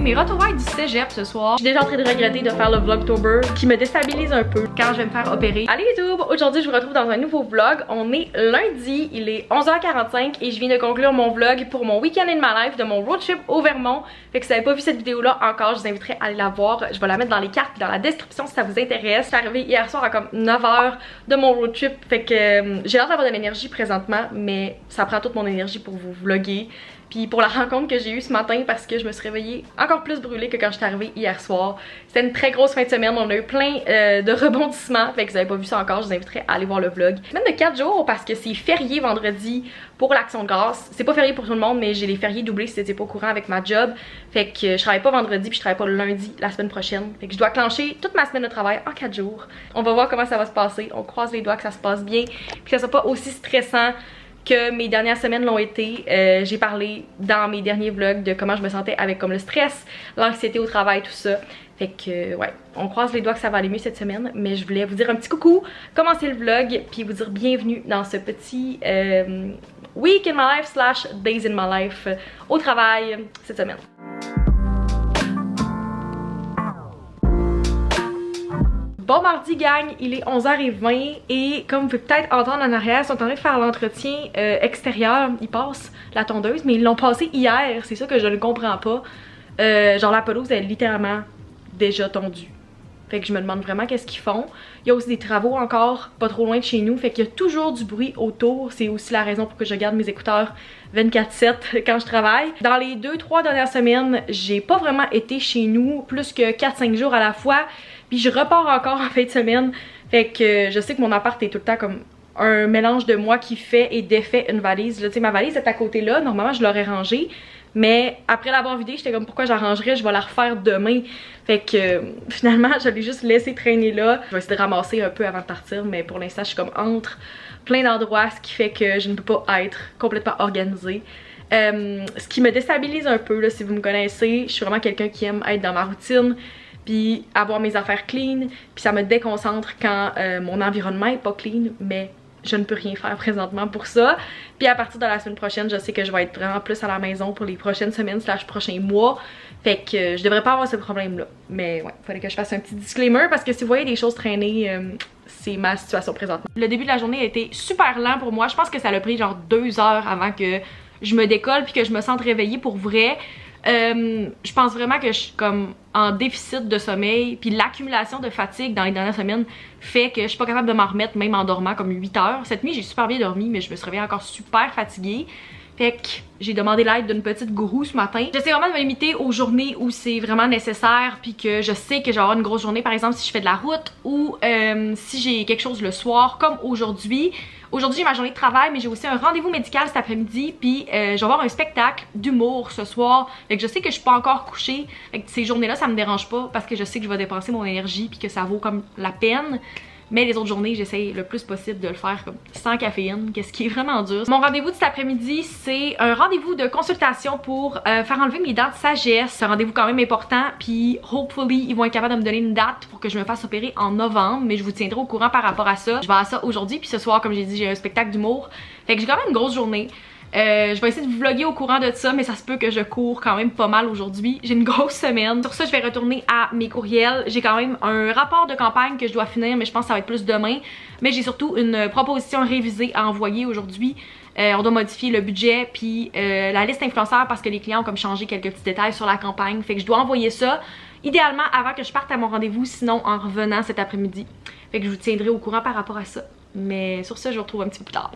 Mes retrouvailles du cégep ce soir, je suis déjà en train de regretter de faire le vlogtober qui me déstabilise un peu quand je vais me faire opérer. Allez YouTube, aujourd'hui je vous retrouve dans un nouveau vlog. On est lundi, il est 11h45 et je viens de conclure mon vlog pour mon week-end in my life de mon road trip au Vermont. Fait que si vous n'avez pas vu cette vidéo là encore, je vous inviterai à aller la voir. Je vais la mettre dans les cartes et dans la description si ça vous intéresse. Je suis arrivée hier soir à comme 9h de mon road trip, fait que j'ai l'air d'avoir de l'énergie présentement, mais ça prend toute mon énergie pour vous vlogger. Puis pour la rencontre que j'ai eue ce matin, parce que je me suis réveillée encore plus brûlée que quand je suis arrivée hier soir. C'était une très grosse fin de semaine, on a eu plein de rebondissements, fait que si vous n'avez pas vu ça encore, je vous inviterai à aller voir le vlog. Semaine de 4 jours parce que c'est férié vendredi pour l'Action de grâce. C'est pas férié pour tout le monde, mais j'ai les fériés doublés si t'étais pas au courant avec ma job. Fait que je travaille pas vendredi puis je travaille pas le lundi la semaine prochaine. Fait que je dois clencher toute ma semaine de travail en 4 jours. On va voir comment ça va se passer, on croise les doigts que ça se passe bien, puis que ça soit pas aussi stressant que mes dernières semaines l'ont été. J'ai parlé dans mes derniers vlogs de comment je me sentais avec comme le stress, l'anxiété au travail, tout ça. Fait que ouais, on croise les doigts que ça va aller mieux cette semaine, mais je voulais vous dire un petit coucou, commencer le vlog, puis vous dire bienvenue dans ce petit week in my life slash days in my life au travail cette semaine. Bon mardi gang, il est 11h20 et comme vous pouvez peut-être entendre en arrière, ils sont en train de faire l'entretien extérieur. Ils passent la tondeuse, mais ils l'ont passé hier, c'est ça que je ne comprends pas. Genre la pelouse est littéralement déjà tondue. Fait que je me demande vraiment qu'est-ce qu'ils font. Il y a aussi des travaux encore pas trop loin de chez nous, fait qu'il y a toujours du bruit autour. C'est aussi la raison pour que je garde mes écouteurs 24/7 quand je travaille. Dans les 2-3 dernières semaines, j'ai pas vraiment été chez nous plus que 4-5 jours à la fois. Puis je repars encore en fin de semaine. Fait que je sais que mon appart est tout le temps comme un mélange de moi qui fait et défait une valise. Là, tu sais, ma valise est à côté là. Normalement, je l'aurais rangée. Mais après l'avoir vidée, j'étais comme pourquoi j'arrangerais, je vais la refaire demain. Fait que finalement, je l'ai juste laissé traîner là. Je vais essayer de ramasser un peu avant de partir, mais pour l'instant, je suis comme entre plein d'endroits, ce qui fait que je ne peux pas être complètement organisée. Ce qui me déstabilise un peu, là, si vous me connaissez, je suis vraiment quelqu'un qui aime être dans ma routine, puis avoir mes affaires clean, puis ça me déconcentre quand mon environnement est pas clean, mais je ne peux rien faire présentement pour ça. Puis à partir de la semaine prochaine, je sais que je vais être vraiment plus à la maison pour les prochaines semaines slash prochains mois. Fait que je devrais pas avoir ce problème-là. Mais ouais, il fallait que je fasse un petit disclaimer parce que si vous voyez des choses traîner, c'est ma situation présentement. Le début de la journée a été super lent pour moi. Je pense que ça a pris genre 2 heures avant que je me décolle puis que je me sente réveillée pour vrai. Je pense vraiment que je suis comme en déficit de sommeil, puis l'accumulation de fatigue dans les dernières semaines fait que je suis pas capable de m'en remettre même en dormant comme 8 heures. Cette nuit j'ai super bien dormi, mais je me suis réveillée encore super fatiguée. Fait que j'ai demandé l'aide d'une petite gourou ce matin. J'essaie vraiment de me limiter aux journées où c'est vraiment nécessaire, puis que je sais que j'ai avoir une grosse journée, par exemple si je fais de la route ou si j'ai quelque chose le soir comme aujourd'hui. Aujourd'hui j'ai ma journée de travail, mais j'ai aussi un rendez-vous médical cet après-midi, puis je vais avoir un spectacle d'humour ce soir. Fait que je sais que je suis pas encore couchée. Fait que ces journées-là ça me dérange pas parce que je sais que je vais dépenser mon énergie puis que ça vaut comme la peine. Mais les autres journées, j'essaye le plus possible de le faire comme sans caféine, qu'est-ce qui est vraiment dur. Mon rendez-vous de cet après-midi, c'est un rendez-vous de consultation pour faire enlever mes dents de sagesse. C'est un rendez-vous quand même important, puis hopefully, ils vont être capables de me donner une date pour que je me fasse opérer en novembre, mais je vous tiendrai au courant par rapport à ça. Je vais à ça aujourd'hui, puis ce soir, comme j'ai dit, j'ai un spectacle d'humour. Fait que j'ai quand même une grosse journée. Je vais essayer de vous vlogger au courant de ça, mais ça se peut que je cours quand même pas mal aujourd'hui. J'ai une grosse semaine. Sur ça, je vais retourner à mes courriels. J'ai quand même un rapport de campagne que je dois finir, mais je pense que ça va être plus demain. Mais j'ai surtout une proposition révisée à envoyer aujourd'hui. On doit modifier le budget puis la liste influenceurs parce que les clients ont comme changé quelques petits détails sur la campagne. Fait que je dois envoyer ça idéalement avant que je parte à mon rendez-vous, sinon en revenant cet après-midi. Fait que je vous tiendrai au courant par rapport à ça. Mais sur ça, je vous retrouve un petit peu plus tard.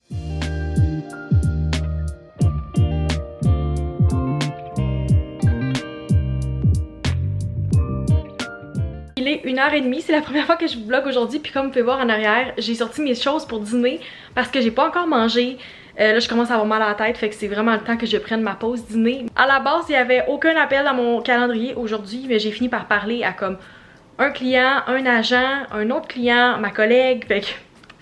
Il est 1h30, c'est la première fois que je vous vlog aujourd'hui, puis comme vous pouvez voir en arrière, j'ai sorti mes choses pour dîner parce que j'ai pas encore mangé. Là je commence à avoir mal à la tête, fait que c'est vraiment le temps que je prenne ma pause dîner. À la base, il y avait aucun appel dans mon calendrier aujourd'hui, mais j'ai fini par parler à comme un client, un agent, un autre client, ma collègue, fait que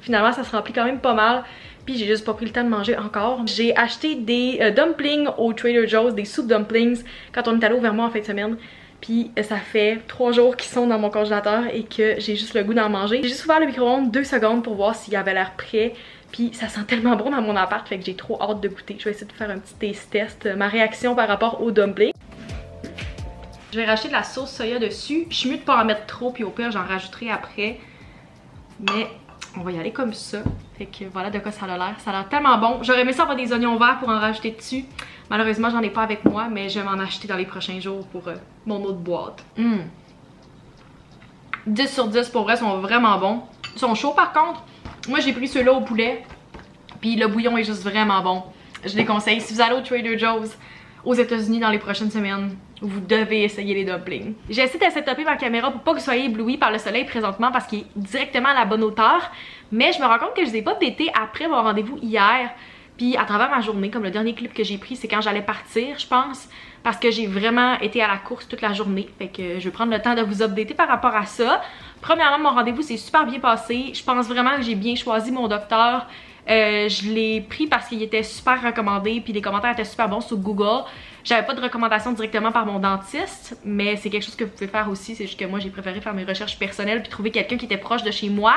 finalement ça se remplit quand même pas mal. Puis j'ai juste pas pris le temps de manger encore. J'ai acheté des dumplings au Trader Joe's, des soup dumplings quand on est allé au Vermont en fin de semaine. Puis ça fait 3 jours qu'ils sont dans mon congélateur et que j'ai juste le goût d'en manger. J'ai juste ouvert le micro-ondes 2 secondes pour voir s'il avait l'air prêt. Puis ça sent tellement bon dans mon appart, fait que j'ai trop hâte de goûter. Je vais essayer de faire un petit taste test, ma réaction par rapport au dumpling. Je vais rajouter de la sauce soya dessus. Je suis mieux de pas en mettre trop, puis au pire j'en rajouterai après. Mais on va y aller comme ça. Fait que voilà de quoi ça a l'air. Ça a l'air tellement bon. J'aurais aimé ça avoir des oignons verts pour en rajouter dessus. Malheureusement j'en ai pas avec moi, mais je vais m'en acheter dans les prochains jours pour mon autre boîte. 10 sur 10 pour vrai, sont vraiment bons. Ils sont chauds par contre. Moi j'ai pris ceux-là au poulet. Puis le bouillon est juste vraiment bon. Je les conseille. Si vous allez au Trader Joe's aux États-Unis dans les prochaines semaines, vous devez essayer les dumplings. J'ai essayé de setuper ma caméra pour pas que vous soyez éblouis par le soleil présentement parce qu'il est directement à la bonne hauteur. Mais je me rends compte que je n'ai pas updaté après mon rendez-vous hier. Puis à travers ma journée, comme le dernier clip que j'ai pris, c'est quand j'allais partir, je pense. Parce que j'ai vraiment été à la course toute la journée. Fait que je vais prendre le temps de vous updater par rapport à ça. Premièrement, mon rendez-vous s'est super bien passé. Je pense vraiment que j'ai bien choisi mon docteur. Je l'ai pris parce qu'il était super recommandé, puis les commentaires étaient super bons sur Google. J'avais pas de recommandation directement par mon dentiste, mais c'est quelque chose que vous pouvez faire aussi. C'est juste que moi j'ai préféré faire mes recherches personnelles puis trouver quelqu'un qui était proche de chez moi.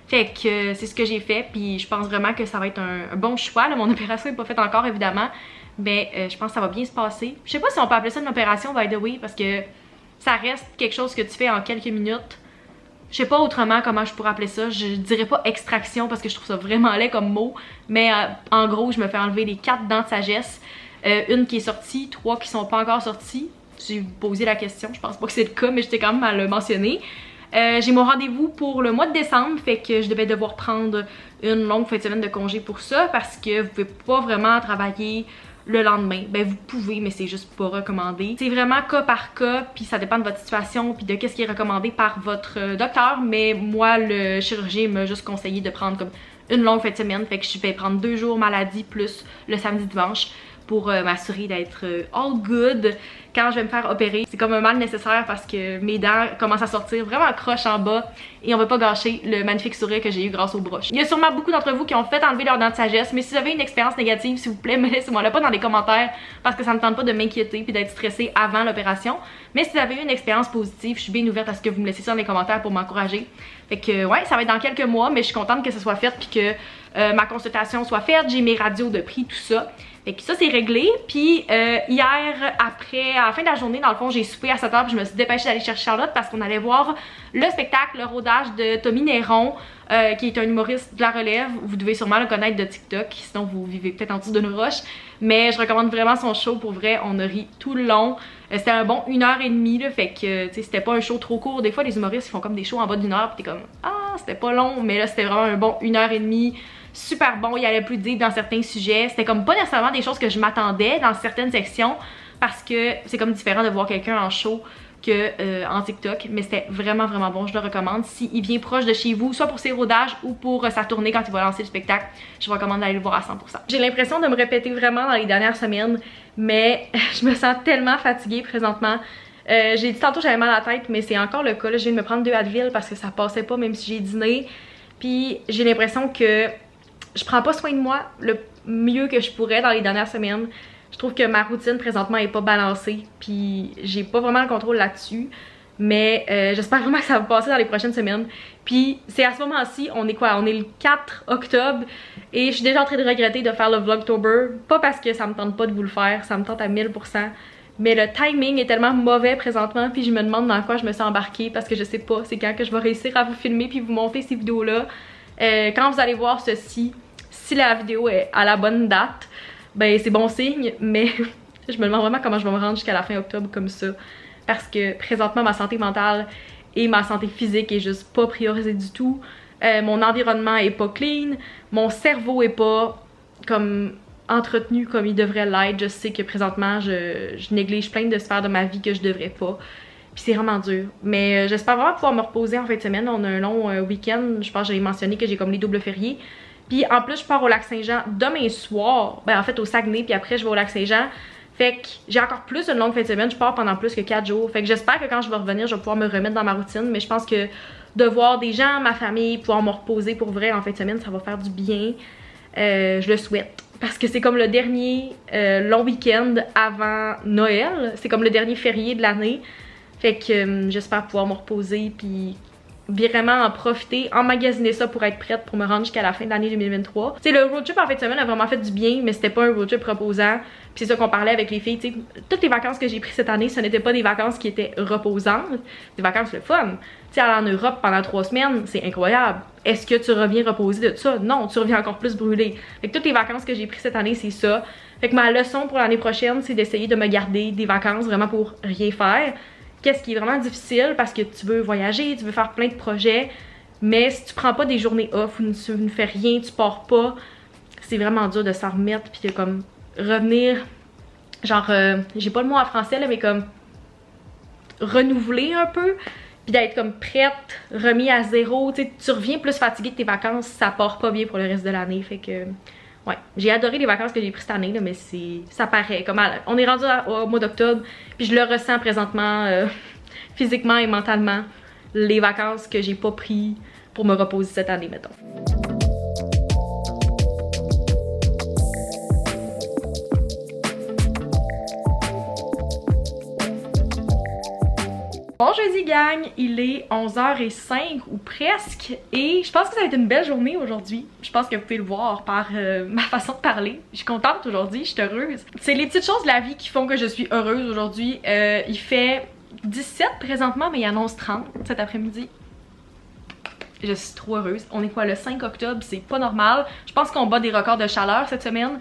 Fait que c'est ce que j'ai fait, puis je pense vraiment que ça va être un bon choix. Là, mon opération n'est pas faite encore évidemment, mais je pense que ça va bien se passer. Je sais pas si on peut appeler ça une opération by the way, parce que ça reste quelque chose que tu fais en quelques minutes. Je sais pas autrement comment je pourrais appeler ça. Je dirais pas extraction parce que je trouve ça vraiment laid comme mot. Mais en gros, je me fais enlever les 4 dents de sagesse. Une qui est sortie, 3 qui sont pas encore sorties. J'ai posé la question, je pense pas que c'est le cas, mais j'étais quand même à le mentionner. J'ai mon rendez-vous pour le mois de décembre, fait que je devais devoir prendre une longue fin de semaine de congé pour ça parce que vous pouvez pas vraiment travailler le lendemain. Ben vous pouvez, mais c'est juste pas recommandé. C'est vraiment cas par cas, puis ça dépend de votre situation, puis de qu'est-ce qui est recommandé par votre docteur. Mais moi, le chirurgien m'a juste conseillé de prendre comme une longue fin de semaine, fait que je vais prendre 2 jours maladie plus le samedi dimanche pour m'assurer d'être all good quand je vais me faire opérer. C'est comme un mal nécessaire parce que mes dents commencent à sortir vraiment croche en bas et on va pas gâcher le magnifique sourire que j'ai eu grâce aux broches. Il y a sûrement beaucoup d'entre vous qui ont fait enlever leurs dents de sagesse, mais si vous avez une expérience négative, s'il vous plaît, laissez-moi là pas dans les commentaires parce que ça me tente pas de m'inquiéter puis d'être stressée avant l'opération. Mais si vous avez eu une expérience positive, je suis bien ouverte à ce que vous me laissiez ça dans les commentaires pour m'encourager. Fait que ouais, ça va être dans quelques mois, mais je suis contente que ce soit fait puis que ma consultation soit faite, j'ai mes radios de prix, tout ça. Fait que ça c'est réglé, puis hier après, à la fin de la journée dans le fond j'ai soupé à 7h puis je me suis dépêchée d'aller chercher Charlotte parce qu'on allait voir le spectacle, le rodage de Tommy Néron qui est un humoriste de la relève. Vous devez sûrement le connaître de TikTok, sinon vous vivez peut-être en dessous d'une roche, mais je recommande vraiment son show pour vrai, on a ri tout le long. C'était un bon 1h30 là, fait que tu sais c'était pas un show trop court. Des fois les humoristes ils font comme des shows en bas d'1 heure puis t'es comme ah c'était pas long, mais là c'était vraiment un bon 1h30. Super bon, il allait plus deep dans certains sujets. C'était comme pas nécessairement des choses que je m'attendais dans certaines sections parce que c'est comme différent de voir quelqu'un en show que en TikTok, mais c'était vraiment vraiment bon, je le recommande. S'il vient proche de chez vous, soit pour ses rodages ou pour sa tournée quand il va lancer le spectacle, je vous recommande d'aller le voir à 100%. J'ai l'impression de me répéter vraiment dans les dernières semaines, mais je me sens tellement fatiguée présentement. J'ai dit tantôt que j'avais mal à la tête, mais c'est encore le cas. Là, je viens de me prendre 2 Advil parce que ça passait pas même si j'ai dîné. Puis j'ai l'impression que je prends pas soin de moi le mieux que je pourrais dans les dernières semaines. Je trouve que ma routine présentement est pas balancée, puis j'ai pas vraiment le contrôle là-dessus. Mais j'espère vraiment que ça va passer dans les prochaines semaines. Puis c'est à ce moment-ci, on est quoi? On est le 4 octobre et je suis déjà en train de regretter de faire le Vlogtober. Pas parce que ça me tente pas de vous le faire, ça me tente à 1000%. Mais le timing est tellement mauvais présentement, puis je me demande dans quoi je me suis embarquée parce que je sais pas c'est quand que je vais réussir à vous filmer puis vous monter ces vidéos-là. Quand vous allez voir ceci, si la vidéo est à la bonne date, ben c'est bon signe, mais je me demande vraiment comment je vais me rendre jusqu'à la fin octobre comme ça. Parce que présentement, ma santé mentale et ma santé physique est juste pas priorisée du tout. Mon environnement est pas clean, mon cerveau est pas comme entretenu comme il devrait l'être. Je sais que présentement, je néglige plein de sphères de ma vie que je devrais pas. Puis c'est vraiment dur. Mais j'espère vraiment pouvoir me reposer en fin de semaine. On a un long week-end. Je pense que j'avais mentionné que j'ai comme les doubles fériés. Puis en plus, je pars au Lac-Saint-Jean demain soir. Ben en fait au Saguenay, puis après je vais au Lac-Saint-Jean. Fait que j'ai encore plus une longue fin de semaine. Je pars pendant plus que 4 jours. Fait que j'espère que quand je vais revenir, je vais pouvoir me remettre dans ma routine. Mais je pense que de voir des gens, ma famille, pouvoir me reposer pour vrai en fin de semaine, ça va faire du bien. Je le souhaite. Parce que c'est comme le dernier long week-end avant Noël. C'est comme le dernier férié de l'année. Fait que j'espère pouvoir me reposer puis vraiment en profiter, emmagasiner ça pour être prête pour me rendre jusqu'à la fin de l'année 2023. Tu sais, le road trip en fin de semaine a vraiment fait du bien, mais c'était pas un road trip reposant. Puis c'est ça qu'on parlait avec les filles, tu sais, toutes les vacances que j'ai prises cette année, ce n'étaient pas des vacances qui étaient reposantes, des vacances le fun. Tu sais, aller en Europe pendant 3 semaines, c'est incroyable. Est-ce que tu reviens reposer de ça? Non, tu reviens encore plus brûlé. Fait que toutes les vacances que j'ai prises cette année, c'est ça. Fait que ma leçon pour l'année prochaine, c'est d'essayer de me garder des vacances vraiment pour rien faire. Qu'est-ce qui est vraiment difficile parce que tu veux voyager, tu veux faire plein de projets, mais si tu prends pas des journées off ou tu ne fais rien, tu pars pas, c'est vraiment dur de s'en remettre puis de comme revenir, genre, j'ai pas le mot en français là, mais comme renouveler un peu, puis d'être comme prête, remis à zéro, tu sais, tu reviens plus fatigué de tes vacances, ça part pas bien pour le reste de l'année, fait que... Ouais, j'ai adoré les vacances que j'ai prises cette année, là, mais ça paraît. Comme on est rendu au mois d'octobre, puis je le ressens présentement physiquement et mentalement, les vacances que j'ai pas prises pour me reposer cette année, mettons. Bon jeudi gang, il est 11h05 ou presque et je pense que ça va être une belle journée aujourd'hui. Je pense que vous pouvez le voir par ma façon de parler. Je suis contente aujourd'hui, je suis heureuse. C'est les petites choses de la vie qui font que je suis heureuse aujourd'hui. Il fait 17 présentement mais il annonce 30 cet après-midi. Je suis trop heureuse. On est quoi le 5 octobre, c'est pas normal. Je pense qu'on bat des records de chaleur cette semaine.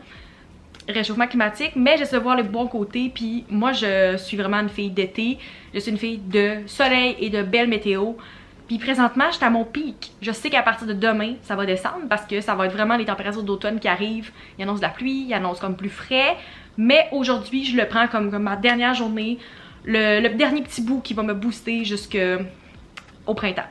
Réchauffement climatique, mais j'essaie de voir le bon côté, puis moi je suis vraiment une fille d'été, je suis une fille de soleil et de belle météo, puis présentement j'étais à mon pic. Je sais qu'à partir de demain ça va descendre parce que ça va être vraiment les températures d'automne qui arrivent, il annonce de la pluie, il annonce comme plus frais, mais aujourd'hui je le prends comme ma dernière journée, le dernier petit bout qui va me booster jusqu'au printemps.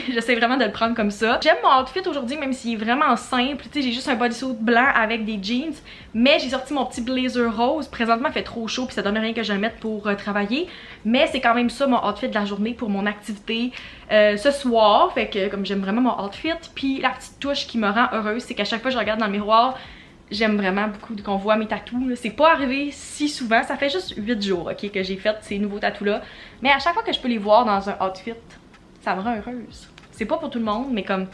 J'essaie vraiment de le prendre comme ça. J'aime mon outfit aujourd'hui, même s'il est vraiment simple. Tu sais, j'ai juste un bodysuit blanc avec des jeans. Mais j'ai sorti mon petit blazer rose. Présentement, il fait trop chaud puis ça donne rien que je le mette pour travailler. Mais c'est quand même ça mon outfit de la journée pour mon activité ce soir. Fait que comme j'aime vraiment mon outfit. Puis la petite touche qui me rend heureuse, c'est qu'à chaque fois que je regarde dans le miroir, j'aime vraiment beaucoup qu'on voit mes tatous. C'est pas arrivé si souvent. Ça fait juste 8 jours ok, que j'ai fait ces nouveaux tatous-là. Mais à chaque fois que je peux les voir dans un outfit, ça me rend heureuse. C'est pas pour tout le monde, mais comme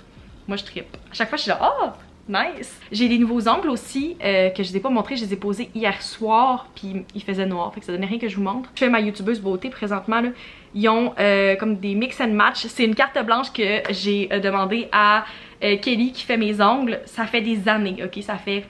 moi je trippe. À chaque fois je suis là, oh, nice! J'ai des nouveaux ongles aussi que je vous ai pas montrés, je les ai posés hier soir, puis il faisait noir, fait que ça donnait rien que je vous montre. Je fais ma youtubeuse beauté présentement, là. Ils ont comme des mix and match. C'est une carte blanche que j'ai demandé à Kelly qui fait mes ongles. Ça fait des années, ok? Ça fait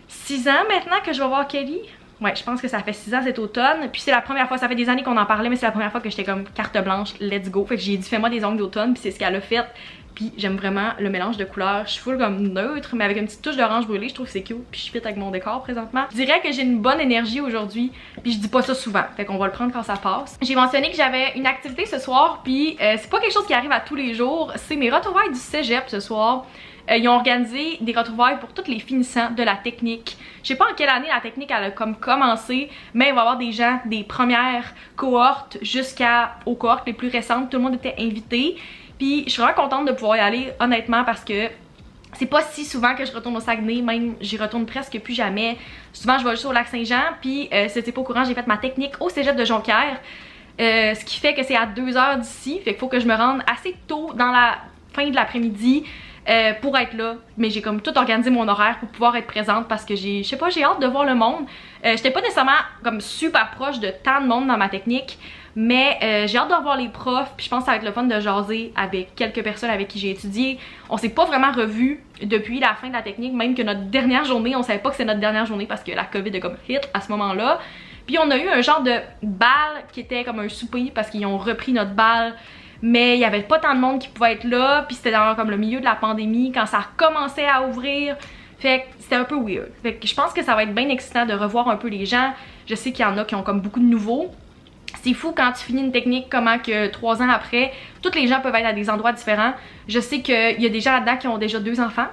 6 ans maintenant que je vais voir Kelly. Ouais, je pense que ça fait 6 ans cet automne. Puis c'est la première fois, ça fait des années qu'on en parlait, mais c'est la première fois que j'étais comme carte blanche, let's go. Fait que j'ai dit fais-moi des ongles d'automne, puis c'est ce qu'elle a fait. Puis j'aime vraiment le mélange de couleurs. Je suis full comme neutre, mais avec une petite touche d'orange brûlé, je trouve que c'est cute. Puis je fit avec mon décor présentement. Je dirais que j'ai une bonne énergie aujourd'hui, puis je dis pas ça souvent. Fait qu'on va le prendre quand ça passe. J'ai mentionné que j'avais une activité ce soir, puis c'est pas quelque chose qui arrive à tous les jours. C'est mes retrouvailles du cégep ce soir. Ils ont organisé des retrouvailles pour tous les finissants de la technique. Je sais pas en quelle année la technique elle a comme commencé, mais il va y avoir des gens des premières cohortes jusqu'aux cohortes les plus récentes. Tout le monde était invité. Puis je suis vraiment contente de pouvoir y aller honnêtement parce que c'est pas si souvent que je retourne au Saguenay, même j'y retourne presque plus jamais. Souvent je vais juste au lac Saint-Jean, puis si t'es pas au courant, j'ai fait ma technique au cégep de Jonquière. Ce qui fait que c'est à 2 heures d'ici, fait qu'il faut que je me rende assez tôt dans la fin de l'après-midi. Pour être là, mais j'ai comme tout organisé mon horaire pour pouvoir être présente parce que je sais pas, j'ai hâte de voir le monde. J'étais pas nécessairement comme super proche de tant de monde dans ma technique, mais j'ai hâte de revoir les profs, puis je pense que ça va être le fun de jaser avec quelques personnes avec qui j'ai étudié. On s'est pas vraiment revus depuis la fin de la technique, même que notre dernière journée, on savait pas que c'est notre dernière journée parce que la COVID a comme hit à ce moment-là. Puis on a eu un genre de bal qui était comme un souper parce qu'ils ont repris notre bal. Mais il n'y avait pas tant de monde qui pouvait être là, puis c'était dans comme le milieu de la pandémie, quand ça commençait à ouvrir, fait que c'était un peu weird. Fait que je pense que ça va être bien excitant de revoir un peu les gens. Je sais qu'il y en a qui ont comme beaucoup de nouveaux. C'est fou quand tu finis une technique, comment que 3 ans après, tous les gens peuvent être à des endroits différents. Je sais qu'il y a des gens là-dedans qui ont déjà 2 enfants.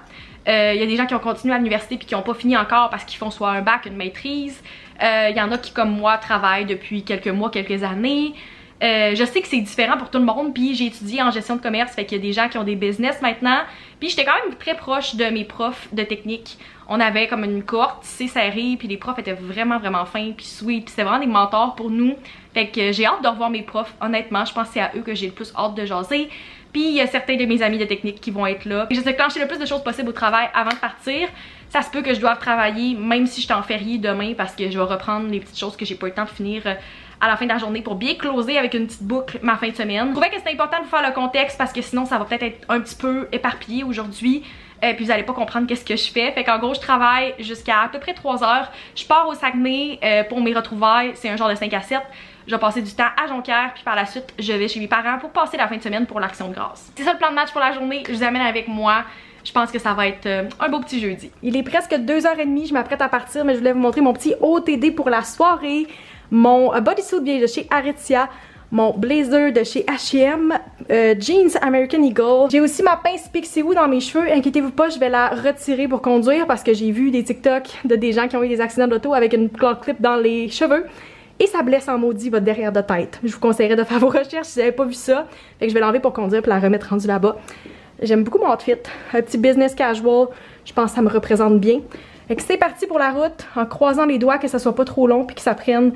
Il y a des gens qui ont continué à l'université puis qui n'ont pas fini encore parce qu'ils font soit un bac, une maîtrise. Il y en a qui, comme moi, travaillent depuis quelques mois, quelques années. Je sais que c'est différent pour tout le monde, puis j'ai étudié en gestion de commerce, fait qu'il y a des gens qui ont des business maintenant. Puis j'étais quand même très proche de mes profs de technique. On avait comme une cohorte tissée serrée, puis les profs étaient vraiment fins, puis sweet, puis c'était vraiment des mentors pour nous. Fait que j'ai hâte de revoir mes profs, honnêtement, je pense que c'est à eux que j'ai le plus hâte de jaser. Puis il y a certains de mes amis de technique qui vont être là. J'essaie de clencher le plus de choses possible au travail avant de partir. Ça se peut que je doive travailler, même si je suis en férié demain, parce que je vais reprendre les petites choses que j'ai pas eu le temps de finir à la fin de la journée pour bien closer avec une petite boucle ma fin de semaine. Je trouvais que c'était important de vous faire le contexte parce que sinon ça va peut-être être un petit peu éparpillé aujourd'hui. Puis vous allez pas comprendre qu'est-ce que je fais. Fait qu'en gros je travaille jusqu'à peu près 3 heures. Je pars au Saguenay pour mes retrouvailles. C'est un genre de 5 à 7. Je vais passer du temps à Jonquière, puis par la suite je vais chez mes parents pour passer la fin de semaine pour l'Action de grâce. C'est ça le plan de match pour la journée. Je vous amène avec moi. Je pense que ça va être un beau petit jeudi. Il est presque 2h30, je m'apprête à partir, mais je voulais vous montrer mon petit OTD pour la soirée. Mon bodysuit vient de chez Aritzia, mon blazer de chez H&M, jeans American Eagle. J'ai aussi ma pince Pixiwoo dans mes cheveux. Inquiétez-vous pas, je vais la retirer pour conduire parce que j'ai vu des TikTok de des gens qui ont eu des accidents d'auto avec une claw clip dans les cheveux. Et ça blesse en maudit votre derrière de tête. Je vous conseillerais de faire vos recherches si vous n'avez pas vu ça. Fait que je vais l'enlever pour conduire et la remettre rendue là-bas. J'aime beaucoup mon outfit. Un petit business casual. Je pense que ça me représente bien. Fait que c'est parti pour la route en croisant les doigts que ça soit pas trop long puis que ça prenne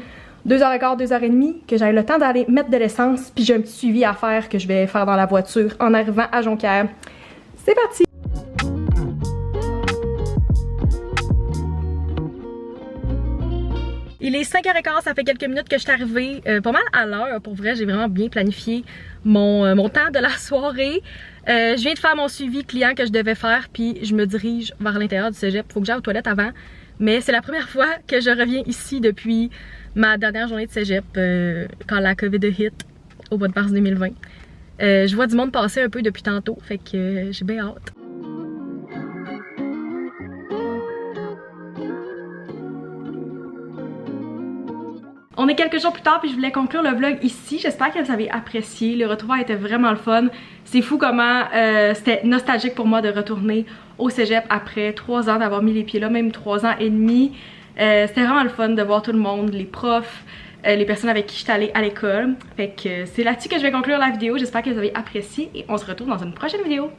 2h15, 2h30, que j'aille le temps d'aller mettre de l'essence. Puis j'ai un petit suivi à faire que je vais faire dans la voiture en arrivant à Jonquière. C'est parti! Il est 5h15, ça fait quelques minutes que je suis arrivée pas mal à l'heure. Pour vrai, j'ai vraiment bien planifié mon temps de la soirée. Je viens de faire mon suivi client que je devais faire, puis je me dirige vers l'intérieur du cégep. Faut que j'aille aux toilettes avant. Mais c'est la première fois que je reviens ici depuis ma dernière journée de cégep, quand la COVID a hit au mois de mars 2020. Je vois du monde passer un peu depuis tantôt, fait que j'ai bien hâte. On est quelques jours plus tard puis je voulais conclure le vlog ici. J'espère que vous avez apprécié. Le retrouvailles était vraiment le fun. C'est fou comment c'était nostalgique pour moi de retourner au cégep après 3 ans, d'avoir mis les pieds là, même 3 ans et demi. C'était vraiment le fun de voir tout le monde, les profs, les personnes avec qui j'étais allée à l'école. Fait que c'est là-dessus que je vais conclure la vidéo. J'espère que vous avez apprécié et on se retrouve dans une prochaine vidéo.